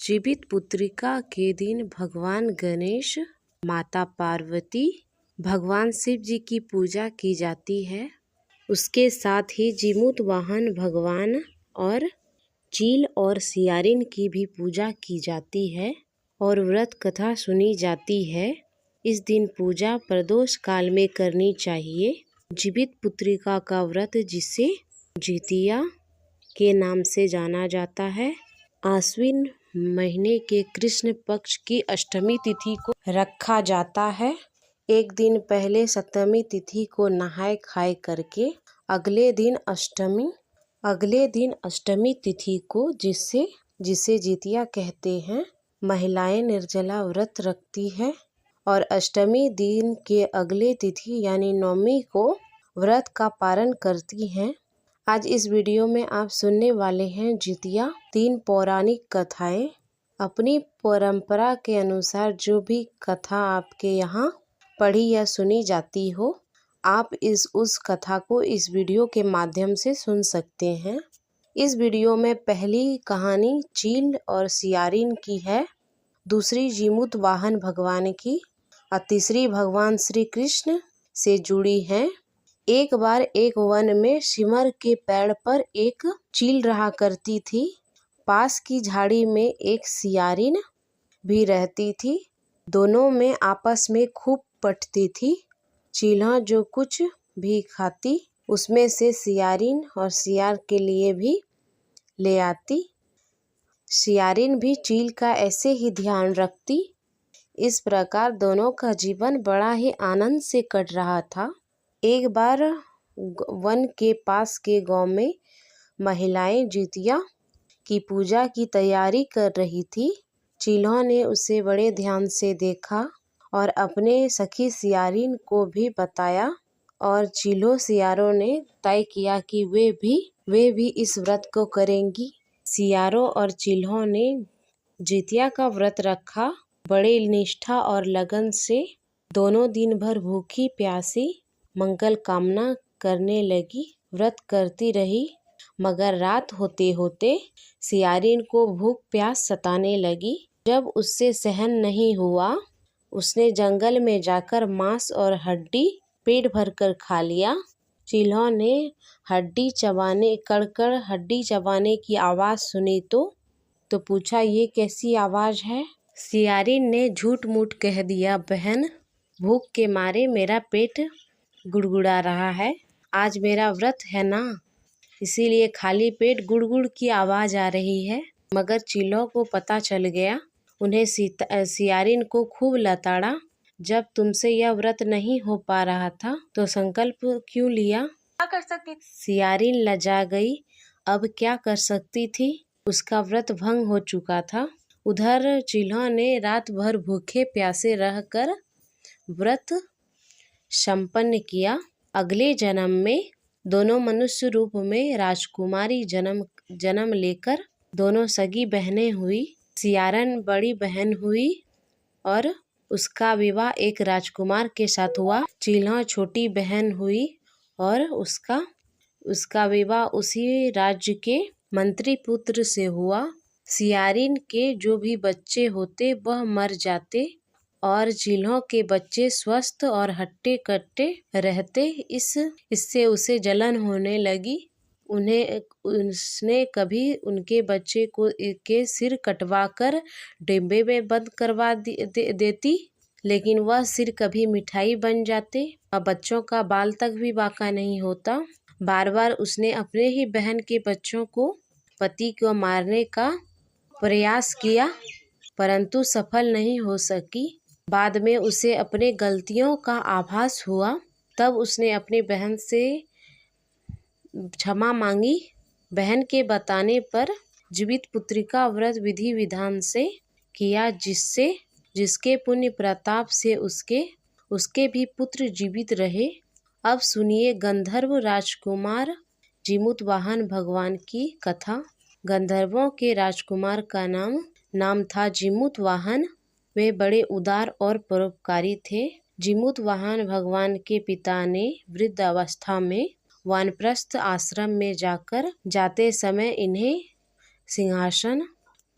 जीवित पुत्रिका के दिन भगवान गणेश, माता पार्वती, भगवान शिव जी की पूजा की जाती है। उसके साथ ही जीमूत वाहन भगवान और चील और सियारिन की भी पूजा की जाती है और व्रत कथा सुनी जाती है। इस दिन पूजा प्रदोष काल में करनी चाहिए। जीवित पुत्रिका का व्रत, जिसे जितिया के नाम से जाना जाता है, आश्विन महीने के कृष्ण पक्ष की अष्टमी तिथि को रखा जाता है। एक दिन पहले सप्तमी तिथि को नहाय खाए करके अगले दिन अष्टमी तिथि को, जिसे जितिया कहते हैं, महिलाएं निर्जला व्रत रखती है और अष्टमी दिन के अगले तिथि यानी नवमी को व्रत का पारण करती हैं। आज इस वीडियो में आप सुनने वाले हैं जितिया 3 पौराणिक कथाएं। अपनी परंपरा के अनुसार जो भी कथा आपके यहाँ पढ़ी या सुनी जाती हो, आप उस कथा को इस वीडियो के माध्यम से सुन सकते हैं। इस वीडियो में पहली कहानी चील और सियारिन की है, दूसरी जीमूत वाहन भगवान की और तीसरी भगवान श्री कृष्ण से जुड़ी है। एक बार एक वन में सिमर के पेड़ पर एक चील रहा करती थी। पास की झाड़ी में एक सियारिन भी रहती थी। दोनों में आपस में खूब पटती थी। चील्हा जो कुछ भी खाती उसमें से सियारिन और सियार के लिए भी ले आती। सियारिन भी चील का ऐसे ही ध्यान रखती। इस प्रकार दोनों का जीवन बड़ा ही आनंद से कट रहा था। एक बार वन के पास के गांव में महिलाएं जितिया की पूजा की तैयारी कर रही थी। चील्हा ने उसे बड़े ध्यान से देखा और अपने सखी सियारिन को भी बताया और चीलों सियारों ने तय किया कि वे भी इस व्रत को करेंगी। सियारों और चील्हों ने जितिया का व्रत रखा। बड़े निष्ठा और लगन से दोनों दिन भर भूखी प्यासी मंगल कामना करने लगी। व्रत करती रही, मगर रात होते होते सियारिन को भूख प्यास सताने लगी। जब उससे सहन नहीं हुआ, उसने जंगल में जाकर मांस और हड्डी पेट भरकर खा लिया। चील्हा ने कड़कड़ हड्डी चबाने की आवाज़ सुनी तो पूछा, ये कैसी आवाज़ है? सियारिन ने झूठ मूठ कह दिया, बहन, भूख के मारे मेरा पेट गुड़गुड़ा रहा है। आज मेरा व्रत है ना, इसीलिए खाली पेट गुड़गुड़ की आवाज़ आ रही है। मगर चीलों को पता चल गया। उन्हें सियारिन को खूब लताड़ा। जब तुमसे यह व्रत नहीं हो पा रहा था तो संकल्प क्यों लिया? क्या कर सकती? सियारिन लजा गई। अब क्या कर सकती थी? उसका व्रत भंग हो चुका था। उधर चील्हा ने रात भर भूखे प्यासे रहकर व्रत संपन्न किया। अगले जन्म में दोनों मनुष्य रूप में राजकुमारी जन्म लेकर दोनों सगी बहनें हुई। सियारिन बड़ी बहन हुई और उसका विवाह एक राजकुमार के साथ हुआ। चील्हा छोटी बहन हुई और उसका विवाह उसी राज्य के मंत्री पुत्र से हुआ। सियारिन के जो भी बच्चे होते वह मर जाते और चील्हों के बच्चे स्वस्थ और हट्टे कट्टे रहते। इससे उसे जलन होने लगी। उसने कभी उनके बच्चे के सिर कटवा कर डिब्बे में बंद करवा देती, लेकिन वह सिर कभी मिठाई बन जाते और बच्चों का बाल तक भी बाका नहीं होता। बार बार उसने अपने ही बहन के बच्चों को पति को मारने का प्रयास किया, परंतु सफल नहीं हो सकी। बाद में उसे अपने गलतियों का आभास हुआ। तब उसने अपनी बहन से क्षमा मांगी। बहन के बताने पर जीवित पुत्रिका व्रत विधि विधान से किया, जिसके पुण्य प्रताप से उसके भी पुत्र जीवित रहे। अब सुनिए गंधर्व राजकुमार जीमूत वाहन भगवान की कथा। गंधर्वों के राजकुमार का नाम था जीमूत वाहन। वे बड़े उदार और परोपकारी थे। जीमूत वाहन भगवान के पिता ने वृद्ध अवस्था में वानप्रस्थ आश्रम में जाते समय इन्हें सिंहासन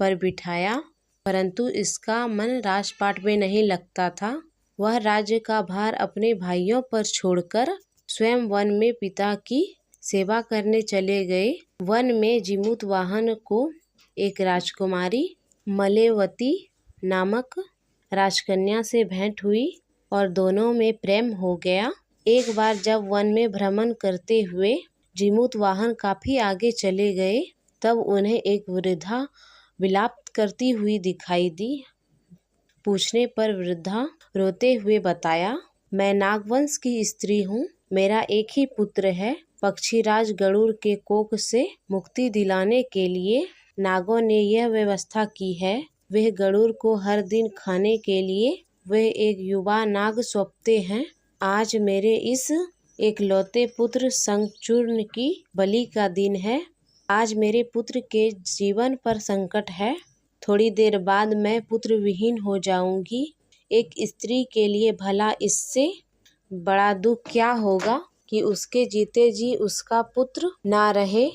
पर बिठाया परंतु इसका मन राजपाट में नहीं लगता था। वह राज्य का भार अपने भाइयों पर छोड़कर स्वयं वन में पिता की सेवा करने चले गए। वन में जीमूतवाहन को एक राजकुमारी मलेवती नामक राजकन्या से भेंट हुई और दोनों में प्रेम हो गया। एक बार जब वन में भ्रमण करते हुए जीमूतवाहन काफी आगे चले गए, तब उन्हें एक वृद्धा विलाप करती हुई दिखाई दी। पूछने पर वृद्धा रोते हुए बताया, मैं नागवंश की स्त्री हूँ। मेरा एक ही पुत्र है। पक्षीराज गरुड़ के कोख से मुक्ति दिलाने के लिए नागों ने यह व्यवस्था की है। वह गरुड़ को हर दिन खाने के लिए वे एक युवा नाग सौंपते हैं। आज मेरे इस एकलौते पुत्र शंखचूर्ण की बलि का दिन है। आज मेरे पुत्र के जीवन पर संकट है। थोड़ी देर बाद मैं पुत्र विहीन हो जाऊंगी। एक स्त्री के लिए भला इससे बड़ा दुख क्या होगा कि उसके जीते जी उसका पुत्र ना रहे।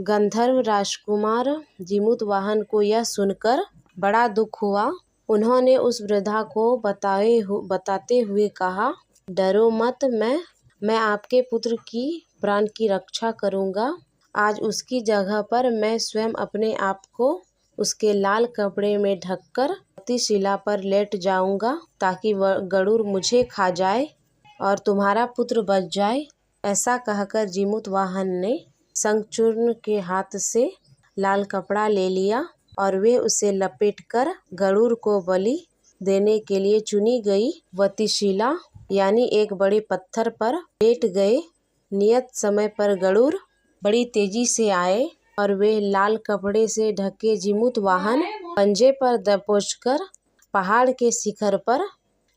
गंधर्व राजकुमार जीमूतवाहन को यह सुनकर बड़ा दुख हुआ। उन्होंने उस वृद्धा को बताते हुए कहा, डरो मत, मैं आपके पुत्र की प्राण की रक्षा करूंगा। आज उसकी जगह पर मैं स्वयं अपने आप को उसके लाल कपड़े में ढककर शिला पर लेट जाऊंगा, ताकि गरुड़ मुझे खा जाए और तुम्हारा पुत्र बच जाए। ऐसा कहकर जीमूतवाहन ने शंखचूर्ण के हाथ से लाल कपड़ा ले लिया और वे उसे लपेटकर गरुड़ को बलि देने के लिए चुनी गई वतिशिला यानी एक बड़े पत्थर पर लेट गए। नियत समय पर गरुड़ बड़ी तेजी से आए और वे लाल कपड़े से ढके जीमूतवाहन पंजे पर दबोचकर पहाड़ के शिखर पर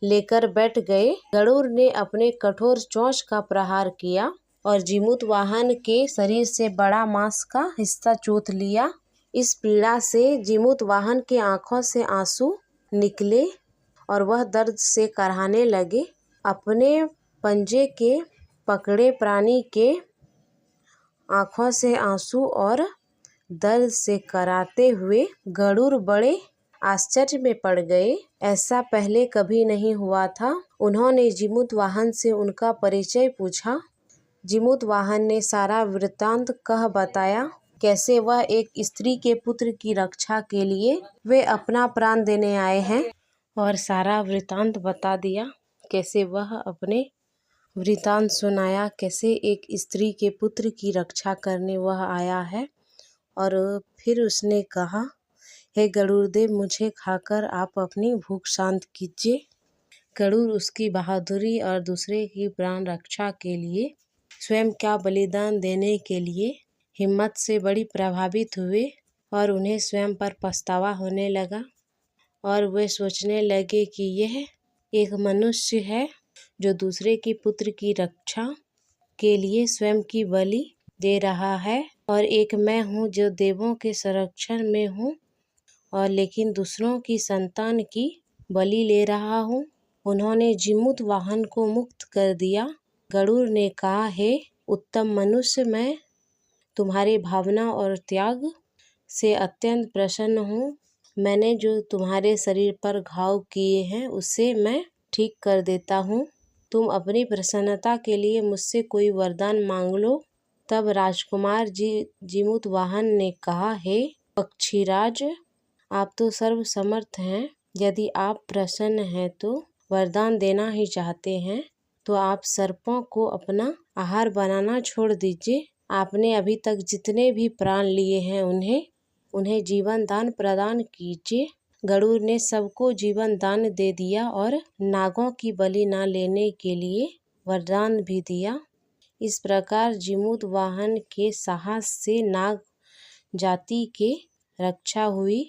लेकर बैठ गए। गरुड़ ने अपने कठोर चोंच का प्रहार किया और जीमूतवाहन के शरीर से बड़ा मांस का हिस्सा चूथ लिया। इस पीड़ा से जीमूतवाहन के आंखों से आंसू निकले और वह दर्द से कराहने लगे। अपने पंजे के पकड़े प्राणी के आंखों से आंसू और दर्द से कराते हुए गरुड़ बड़े आश्चर्य में पड़ गए। ऐसा पहले कभी नहीं हुआ था। उन्होंने जीमूतवाहन से उनका परिचय पूछा। जीमूतवाहन ने सारा वृत्तांत कह बताया, कैसे वह एक स्त्री के पुत्र की रक्षा के लिए वे अपना प्राण देने आए हैं, और सारा वृत्तांत बता दिया। कैसे वह अपने वृत्तांत सुनाया, कैसे एक स्त्री के पुत्र की रक्षा करने वह आया है। और फिर उसने कहा, हे गरुड़देव, मुझे खाकर आप अपनी भूख शांत कीजिए। गरुड़ उसकी बहादुरी और दूसरे की प्राण रक्षा के लिए स्वयं का बलिदान देने के लिए हिम्मत से बड़ी प्रभावित हुए और उन्हें स्वयं पर पछतावा होने लगा। और वे सोचने लगे कि यह एक मनुष्य है जो दूसरे की पुत्र की रक्षा के लिए स्वयं की बलि दे रहा है, और एक मैं हूँ जो देवों के संरक्षण में हूँ और लेकिन दूसरों की संतान की बलि ले रहा हूँ। उन्होंने जीमूतवाहन को मुक्त कर दिया। गरुड़ ने कहा, हे उत्तम मनुष्य, मैं तुम्हारी भावना और त्याग से अत्यंत प्रसन्न हूँ। मैंने जो तुम्हारे शरीर पर घाव किए हैं उसे मैं ठीक कर देता हूँ। तुम अपनी प्रसन्नता के लिए मुझसे कोई वरदान मांग लो। तब राजकुमार जीमूतवाहन ने कहा, हे पक्षीराज, आप तो सर्वसमर्थ हैं। यदि आप प्रसन्न हैं तो वरदान देना ही चाहते हैं तो आप सर्पों को अपना आहार बनाना छोड़ दीजिए। आपने अभी तक जितने भी प्राण लिए हैं उन्हें जीवन दान प्रदान कीजिए। गरुड़ ने सबको जीवन दान दे दिया और नागों की बलि न लेने के लिए वरदान भी दिया। इस प्रकार जीमूतवाहन के साहस से नाग जाति के रक्षा हुई।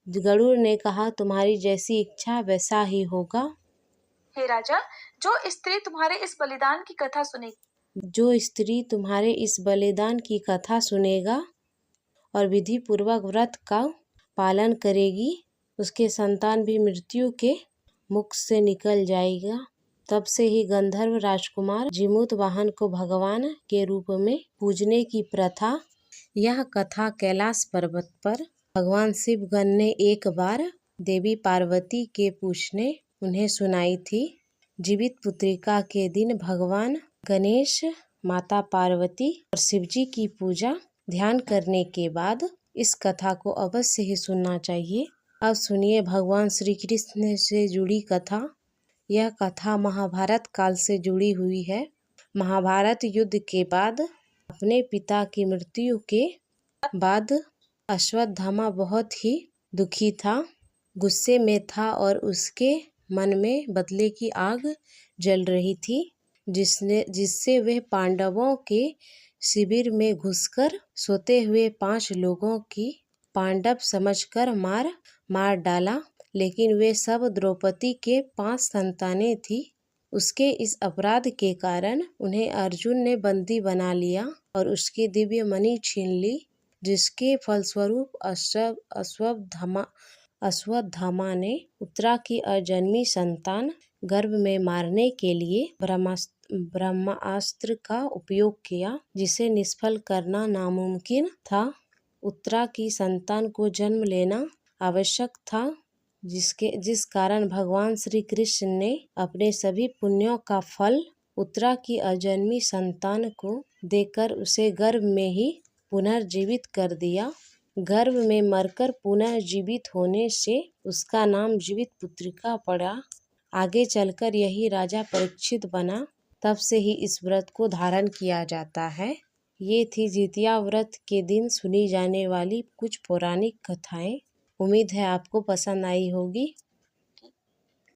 गरुड़ ने कहा, तुम्हारी जैसी इच्छा वैसा ही होगा। हे राजा, जो स्त्री तुम्हारे इस बलिदान की कथा सुनेगा और विधि पूर्वक व्रत का पालन करेगी, उसके संतान भी मृत्यु के मुख से निकल जाएगा। तब से ही गंधर्व राजकुमार जीमूतवाहन को भगवान के रूप में पूजने की प्रथा। यह कथा कैलाश पर्वत पर भगवान शिवगण ने एक बार देवी पार्वती के पूछने उन्हें सुनाई थी। जीवित पुत्रिका के दिन भगवान गणेश, माता पार्वती और शिवजी की पूजा ध्यान करने के बाद इस कथा को अवश्य ही सुनना चाहिए। अब सुनिए भगवान श्री कृष्ण से जुड़ी कथा। यह कथा महाभारत काल से जुड़ी हुई है। महाभारत युद्ध के बाद अपने पिता की मृत्यु के बाद अश्वत्थामा बहुत ही दुखी था, गुस्से में था और उसके मन में बदले की आग जल रही थी, जिससे वह पांडवों के शिविर में घुसकर सोते हुए 5 लोगों की पांडव समझकर मार डाला। लेकिन वे सब द्रौपदी के 5 संतानें थी। उसके इस अपराध के कारण उन्हें अर्जुन ने बंदी बना लिया और उसकी दिव्य मणि छीन ली, जिसके फलस्वरूप अश्वत्थामा ने उत्तरा की अजन्मी संतान गर्भ में मारने के लिए ब्रह्मास्त्र का उपयोग किया, जिसे निष्फल करना नामुमकिन था। उत्तरा की संतान को जन्म लेना आवश्यक था, जिस कारण भगवान श्री कृष्ण ने अपने सभी पुण्यों का फल उत्तरा की अजन्मी संतान को देकर उसे गर्भ में ही पुनर्जीवित कर दिया। गर्भ में मरकर पुनः जीवित होने से उसका नाम जीवित पुत्रिका पड़ा। आगे चलकर यही राजा परीक्षित बना। तब से ही इस व्रत को धारण किया जाता है। ये थी जितिया व्रत के दिन सुनी जाने वाली कुछ पौराणिक कथाएं। उम्मीद है आपको पसंद आई होगी।